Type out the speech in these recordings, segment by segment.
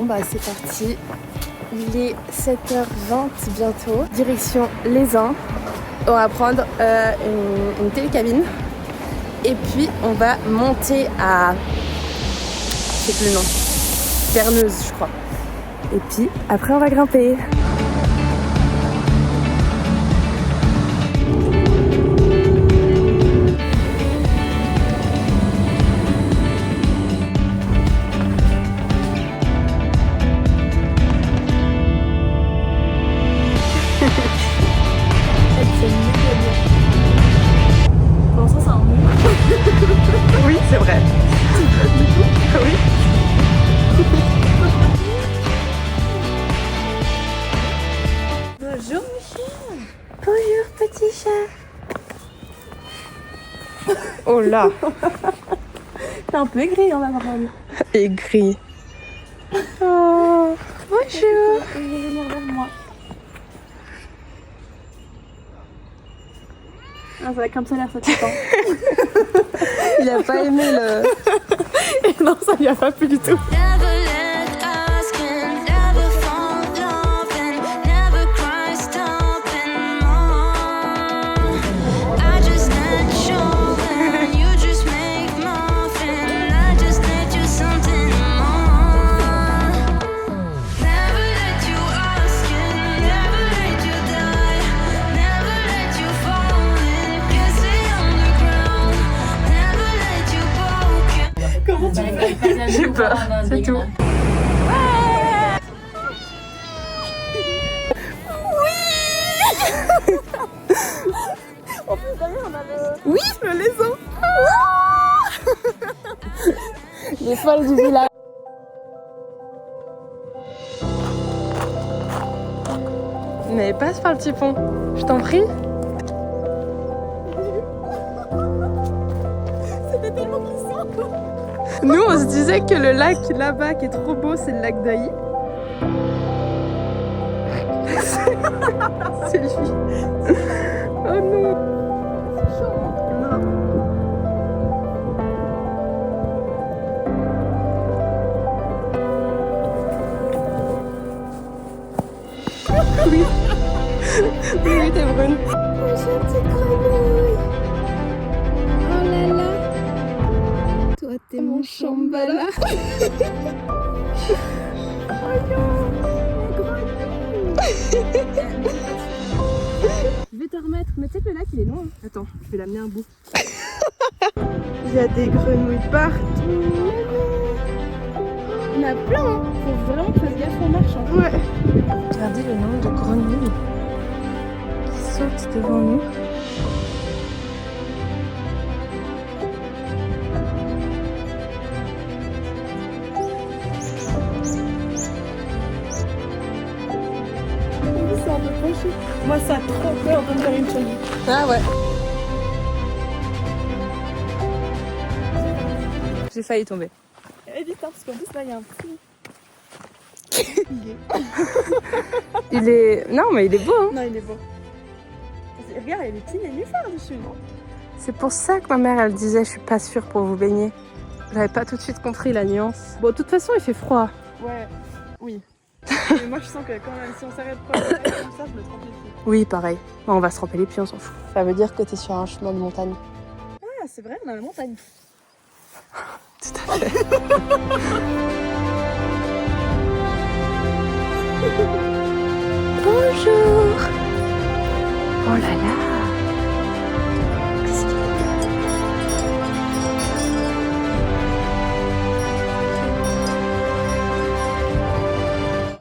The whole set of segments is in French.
bah c'est parti. Il est 7h20 bientôt. Direction Les Uns. On va prendre une télécabine. Et puis on va monter à... je sais plus le nom. Terneuse, je crois. Et puis après on va grimper. Oui, c'est vrai. Oui. Bonjour Michel. Bonjour petit chat. Oh là. T'es un peu aigri hein, ma maman. Aigri. Oh, bonjour. Il va venir vers moi. Ah, ça va comme ça l'air ce temps. Il a pas aimé le... Non, ça lui a pas plu du tout. J'ai peur, c'est tout. Oui, le lézard. Les folles du village. Mais passe par le petit pont, je t'en prie. C'était tellement puissant. Nous, on se disait que le lac là-bas qui est trop beau, c'est le lac d'Aï. C'est lui. Oh non. Oui. Oui, t'es brune. Bonjour petite grenouille. Oh là là. Toi t'es mon chambala. Oh non, mon grenouille. Je vais te remettre. Mais tu sais que le lac il est long. Attends, je vais l'amener un bout. Il y a des grenouilles partout. Il y en a plein, hein. Faut vraiment que je fasse gaffe en marche. Hein. Ouais. Regardez le nombre de grenouilles qui sautent devant nous. C'est un peu penché. Moi ça a trop peur de me faire une cheville. Ah ouais. J'ai failli tomber. Évite hein, parce qu'en plus là il y a un petit... Il est... Non mais il est beau hein. Non il est beau. Regarde, il y a des petits nénuphars dessus, non? C'est pour ça que ma mère elle disait je suis pas sûre pour vous baigner. J'avais pas tout de suite compris la nuance. Bon de toute façon il fait froid. Ouais, oui. Mais moi je sens que quand même si on s'arrête pas comme ça, je me trempe les pieds. Oui pareil. Bon, on va se tremper les pieds, on s'en fout. Ça veut dire que t'es sur un chemin de montagne. Ah c'est vrai, on a la montagne. Tout à fait. Bonjour. Oh là là.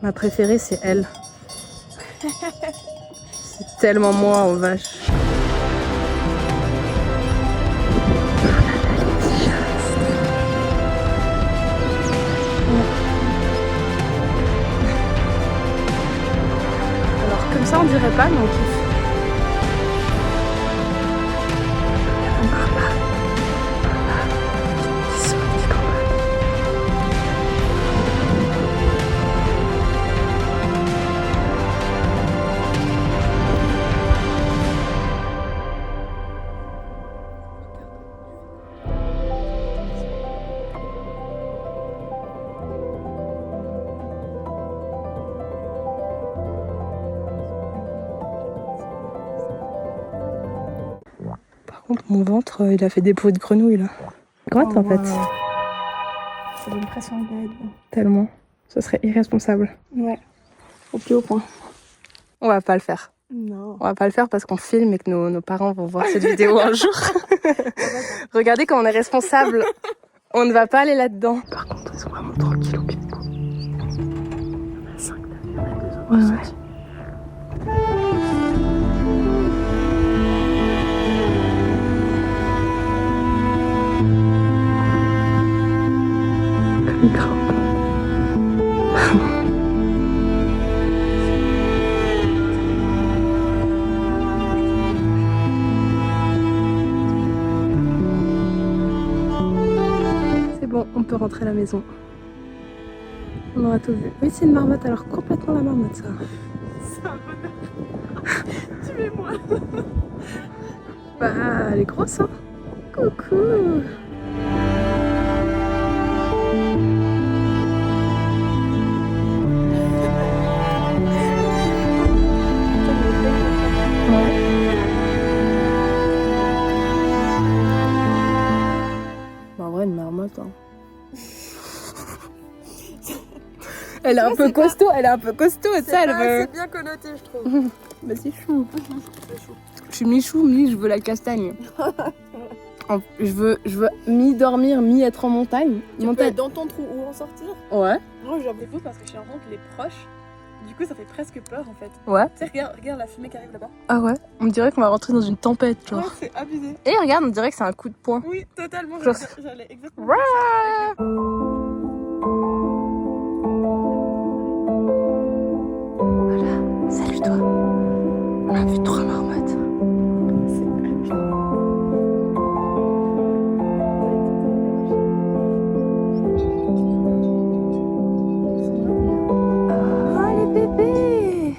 Ma préférée c'est elle. C'est tellement moi en vache. Alors comme ça on dirait pas mais on kiffe. contre, mon ventre, il a fait des bruits de grenouille là. Gratte en fait. Ça donne pression de bête. Tellement. Ce serait irresponsable. Ouais. Au plus haut point. On va pas le faire. Non. On va pas le faire parce qu'on filme et que nos parents vont voir cette vidéo un jour. Regardez comme on est responsable. On ne va pas aller là-dedans. Par contre, ils sont vraiment tranquilles au pied. Il y en a 5 derrière et 2 autres. Ouais, ouais. Comme il grimpe. Bon, on peut rentrer à la maison. On aura tout vu. Oui, c'est une marmotte, alors complètement la marmotte, ça. C'est un bonheur. Tu mets moi. Bah, elle est grosse, hein. Coucou. Bah, en vrai, une marmotte, hein. Elle est un peu costaud, elle est un peu costaud, ça, elle veut... C'est bien connoté, je trouve. Bah, c'est chou. Je suis mi-chou, mi-je veux la castagne. Je veux mi-dormir, mi-être en montagne. Tu peux être dans ton trou ou en sortir. Ouais. Moi, j'en ai parce que j'ai l'impression qu'il est proche. Du coup, ça fait presque peur, en fait. Ouais. Tu sais, regarde la fumée qui arrive là-bas. Ah ouais. On dirait qu'on va rentrer dans une tempête, genre. Ouais, c'est abusé. Et regarde, on dirait que c'est un coup de poing. Oui, totalement. Genre- J'allais exactement Ouais. faire ça. Voilà. Salut toi. On a vu 3 marmottes.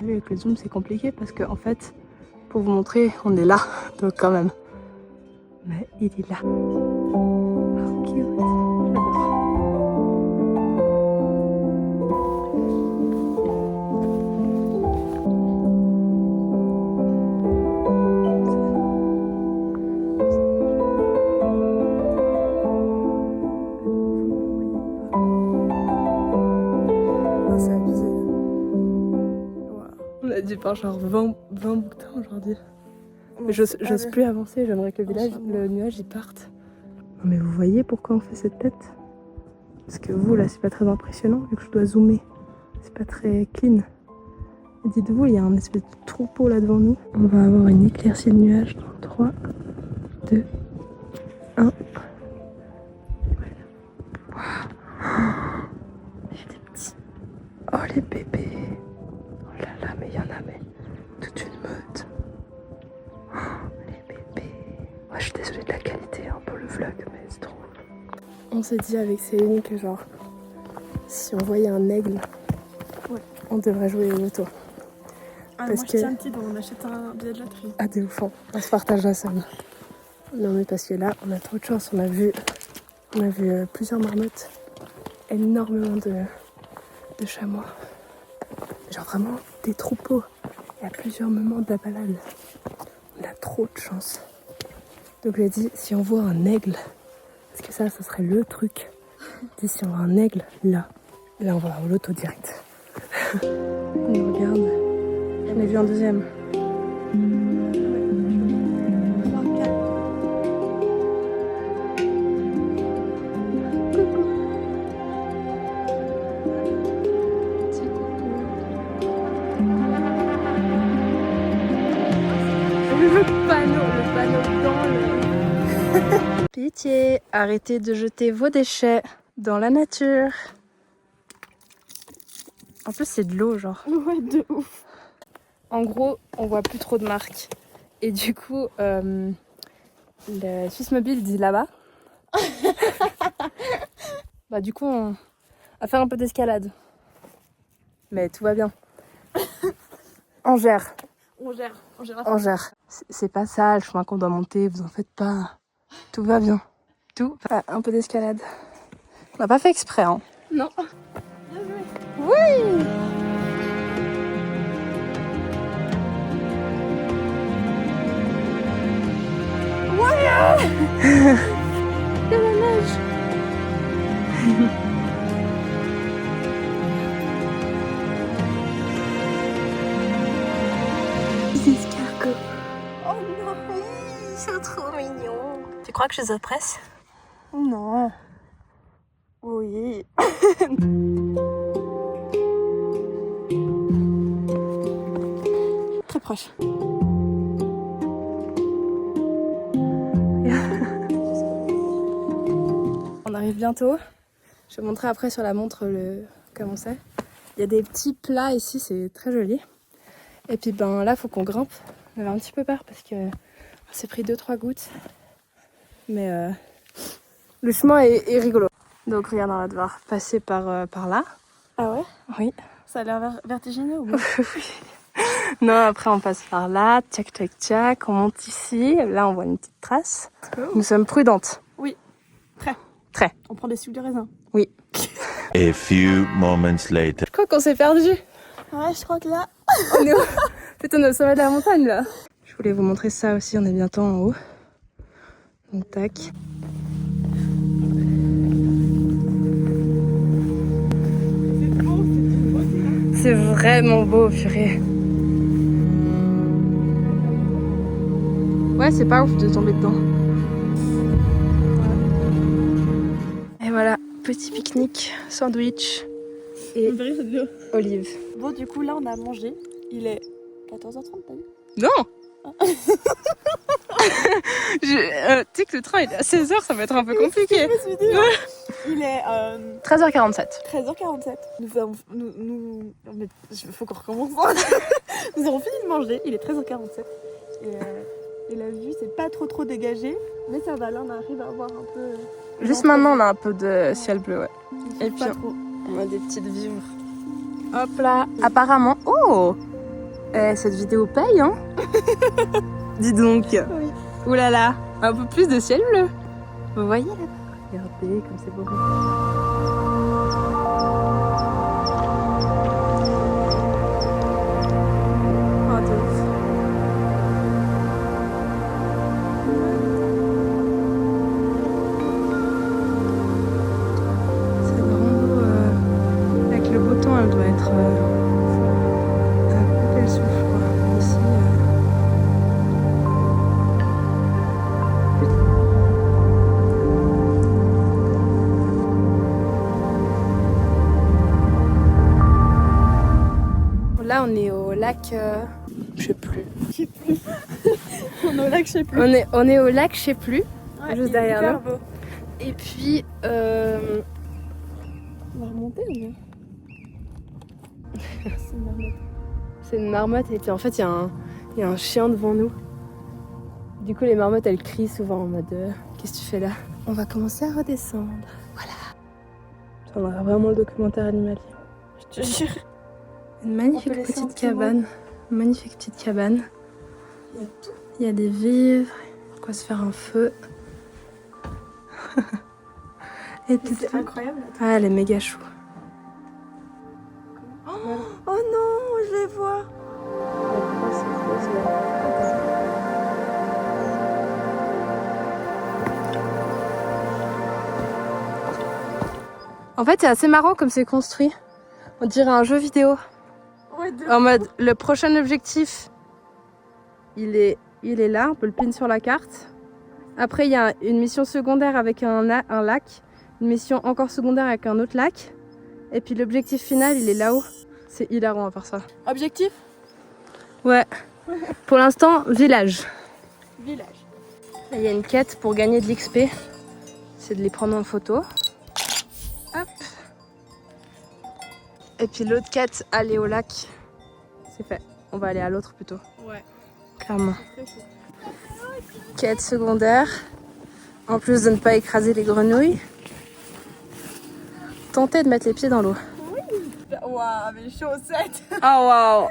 Avec le zoom c'est compliqué parce que en fait pour vous montrer on est là donc quand même mais il est là. Oh, cute. J'adore. Non, c'est abusé. On a dû faire genre 20 bouquetins aujourd'hui. Mais j'ose plus avancer, j'aimerais que le nuage, il parte. Non mais vous voyez pourquoi on fait cette tête? Parce que vous, là, c'est pas très impressionnant, vu que je dois zoomer. C'est pas très clean. Et dites-vous, il y a un espèce de troupeau là devant nous. On va avoir une éclaircie de nuages dans 3, 2, 1. Voilà. Waouh. Il y a des petits. Oh les bébés. Oh là là, mais il y en a, mais toute une meute. Oh, les bébés. Moi, je suis désolée de la qualité hein, pour le vlog, mais c'est trop. On s'est dit avec Céline que genre, si on voyait un aigle, ouais, on devrait jouer au loto. Ah, parce moi, que... je tiens le titre, on achète un billet de loterie. Ah, des ouf, on se partage la somme. Non, mais parce que là, on a trop de chance. On a vu plusieurs marmottes, énormément de chamois. Genre vraiment des troupeaux. Et à plusieurs moments de la balade. On a trop de chance. Donc je lui ai dit, si on voit un aigle, parce que ça serait le truc. Je dis, si on voit un aigle, là on va au loto direct. On nous regarde. J'en ai vu un deuxième. 3, 4. Le panneau dans le... Pitié, arrêtez de jeter vos déchets dans la nature. En plus, c'est de l'eau, genre. Ouais, de ouf. En gros, on voit plus trop de marques. Et du coup, le Suisse Mobile dit là-bas. Bah du coup, on va faire un peu d'escalade. Mais tout va bien. On gère. On gère. On gère. C'est pas ça le chemin qu'on doit monter, vous en faites pas. Tout va bien. Tout. Ah, un peu d'escalade. On n'a pas fait exprès, hein. Non. Bien joué. Oui. De la neige. Les escargots. Oh non, ils sont trop mignons. Tu crois que je les oppresse? Non. Oui. Très proche. On arrive bientôt. Je vais montrer après sur la montre comment c'est. Il y a des petits plats ici, c'est très joli. Et puis ben là, faut qu'on grimpe. J'avais un petit peu peur parce que on s'est pris 2-3 gouttes. Mais le chemin est rigolo. Donc regarde, on va devoir passer par là. Ah ouais? Oui. Ça a l'air vertigineux ou pas? Non, après on passe par là, tchac tchac tchac, on monte ici. Là, on voit une petite trace. Nous sommes prudentes. Oui. Très. Très. On prend des sucres de raisin. Oui. A few moments later. Je crois qu'on s'est perdu. Ouais, je crois que là... On est au... Peut-être on est au sommet de la montagne là. Je voulais vous montrer ça aussi, on est bientôt en haut. Donc tac. C'est vraiment beau, purée. Ouais, c'est pas ouf de tomber dedans. Et voilà, petit pique-nique, sandwich et olive. Bon, du coup, là, on a mangé. Il est 14h30, t'as vu? Non. Tu sais que le train est à 16h, ça va être un peu compliqué. Il est 13h47. 13h47. Il faut qu'on recommence. Nous avons fini de manger, il est 13h47. Et la vue, c'est pas trop dégagé. Mais ça va, là, on arrive à voir un peu... Juste maintenant, on a un peu de ciel bleu, ouais. Et puis, pas trop. on a des petites vivres. Hop là. Apparemment... Oh, cette vidéo paye, hein. Dis donc. Oui. Ouh là là. Un peu plus de ciel bleu. Vous voyez là? Regardez comme c'est beau. Oh, de ouf. C'est vraiment beau. Avec le beau temps, elle doit être un peu belle souffle, quoi. Ici. Là, on est au lac. Je sais plus. On est au lac, je sais plus. On est au lac, je sais plus. Ouais, Juste il est derrière hyper nous. beau. Et puis. On va remonter ou bien? C'est une marmotte. C'est une marmotte et puis en fait il y a un chien devant nous. Du coup les marmottes elles crient souvent en mode qu'est-ce que tu fais là? On va commencer à redescendre. Voilà. Ça on aura vraiment le documentaire animalier. Je te jure. Une magnifique On peut laisser un petite petit mot. cabane. Une magnifique petite cabane. Il y a tout. Il y a des vivres, quoi se faire un feu. Et tout. C'est incroyable. Ah elle est méga chou. Oh non, je les vois. En fait c'est assez marrant comme c'est construit. On dirait un jeu vidéo. Ouais, de... En mode, le prochain objectif, il est là, on peut le pin sur la carte. Après, il y a une mission secondaire avec un lac, une mission encore secondaire avec un autre lac. Et puis l'objectif final, il est là-haut. C'est hilarant à part ça. Objectif? Ouais. Pour l'instant, village. Village. Il y a une quête pour gagner de l'XP. C'est de les prendre en photo. Hop. Et puis l'autre quête, aller au lac. C'est fait. On va aller à l'autre plutôt. Ouais. Clairement. Quête secondaire. En plus de ne pas écraser les grenouilles. Tenter de mettre les pieds dans l'eau. Waouh, mes chaussettes. Oh waouh.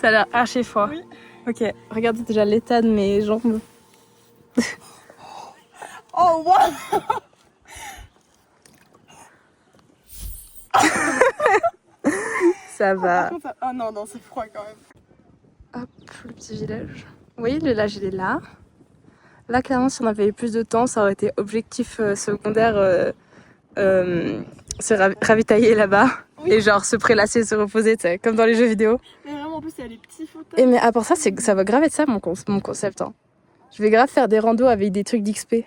Ça a l'air archi fort. Oui. Ok, regardez déjà l'état de mes jambes. Oh waouh. Ça va. Ah non, non, c'est froid quand même. Hop, le petit village. Oui, le village il est là. Là, clairement, si on avait eu plus de temps, ça aurait été objectif secondaire, se ravitailler là-bas. Oui. Et genre se prélasser, se reposer, tu sais, comme dans les jeux vidéo. Mais vraiment, en plus, il y a les petits fauteuils. Et mais à part ça, ça va grave être ça mon concept. Hein. Je vais grave faire des randos avec des trucs d'XP.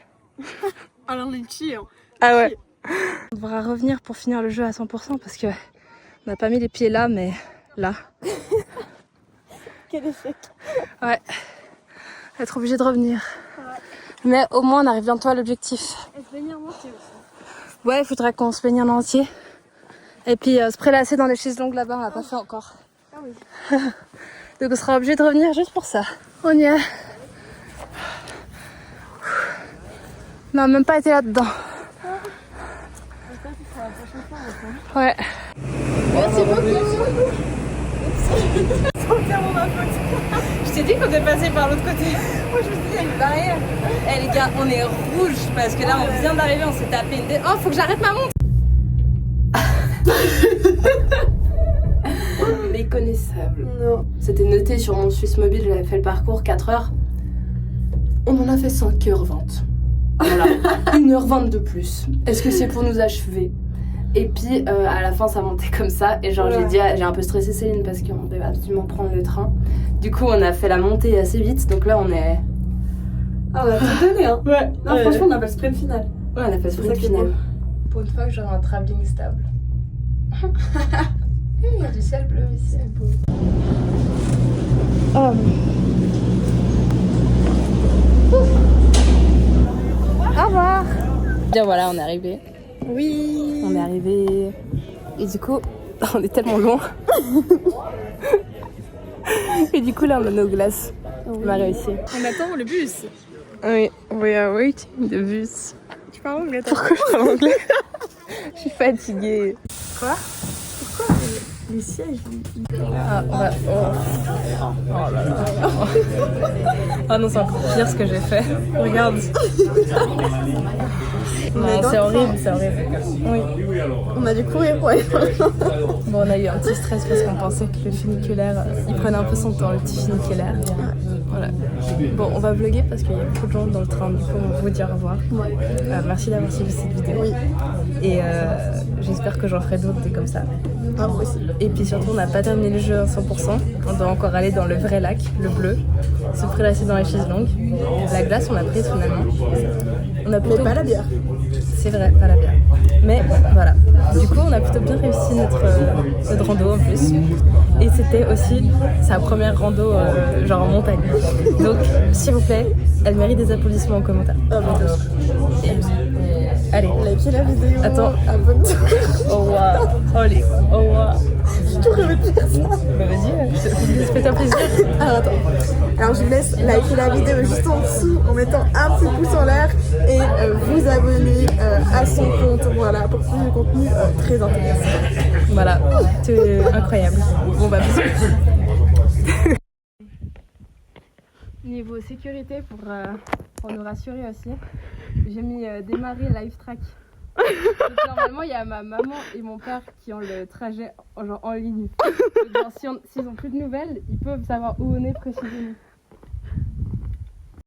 Alors, les chi, hein. Ah ouais. On devra revenir pour finir le jeu à 100% parce que on n'a pas mis les pieds là, mais là. Quel échec. Ouais. Être obligé de revenir. Ouais. Mais au moins, on arrive bientôt à l'objectif. Et se baigner en entier aussi. Ouais, il faudra qu'on se baigne en entier. Et puis se prélasser dans les chaises longues là-bas, on l'a pas fait encore. Ah oui. Donc on sera obligé de revenir juste pour ça. On y est. On n'a même pas été là-dedans. Ouais. Merci beaucoup. Je t'ai dit qu'on est passé par l'autre côté. Moi je me suis dit il y a une barrière. Eh les gars, on est rouge parce que là on vient d'arriver, on s'est tapé une... Oh, faut que j'arrête ma montre. Méconnaissable. Non. C'était noté sur mon Suisse Mobile, j'avais fait le parcours 4 heures. On en a fait 5h20. Voilà. 1h20 de plus. Est-ce que c'est pour nous achever? Et puis à la fin ça montait comme ça. Et genre j'ai un peu stressé Céline parce qu'on devait absolument prendre le train. Du coup on a fait la montée assez vite. Donc là on est... Ah on a tout donné hein. Ouais. Non franchement on a fait le sprint final. Ouais on a fait le sprint final. Pour une fois que j'aurai un travelling stable. Il y a du ciel bleu ici. C'est beau. Oh. Au revoir. Bien voilà, on est arrivé. Oui. On est arrivé. Et du coup, on est tellement loin. Et du coup là, on a nos glaces. Oui. On a réussi. On attend le bus. Oui, we are waiting the bus. Tu parles anglais? Pourquoi je parle anglais? Je suis fatiguée. Quoi? Pourquoi les sièges Ah, on va... Oh là là. Oh non, c'est encore pire ce que j'ai fait. Regarde. Non, c'est horrible, c'est horrible. Oui. On a dû courir pour aller voir. Bon, on a eu un petit stress parce qu'on pensait que le funiculaire, il prenait un peu son temps, le petit funiculaire. Voilà. Bon, on va vlogger parce qu'il y a beaucoup de gens dans le train, du coup, on va vous dire au revoir. Ouais. Merci d'avoir suivi cette vidéo. Oui. Et j'espère que j'en ferai d'autres des comme ça. Ah, moi aussi. Et puis surtout, on n'a pas terminé le jeu à 100%. On doit encore aller dans le vrai lac, le bleu, se prélasser dans les chaises longues. La glace, on l'a prise finalement. On a plutôt... Mais pas la bière. C'est vrai, pas la bière. Mais voilà. Du coup, on a plutôt bien réussi notre rando en plus. Et c'était aussi sa première rando genre en montagne. Donc, s'il vous plaît, elle mérite des applaudissements en commentaire. Ah bon. Allez. Likez la vidéo. Attends. Abonne-toi. Oh waouh. Allez. Oh waouh. J'ai toujours rêvé de faire ça. Bah vas-y, fais-toi plaisir. Alors attends. Alors je vous laisse liker la vidéo juste en dessous en mettant un petit pouce en l'air et vous abonner à son compte, voilà, pour plus de contenu très intéressant. Voilà, c'est incroyable. Bon bah bisous. Niveau sécurité, pour nous rassurer aussi, j'ai mis démarrer live track. Donc, normalement, il y a ma maman et mon père qui ont le trajet genre en ligne. Donc, s'ils ont plus de nouvelles, ils peuvent savoir où on est précisément.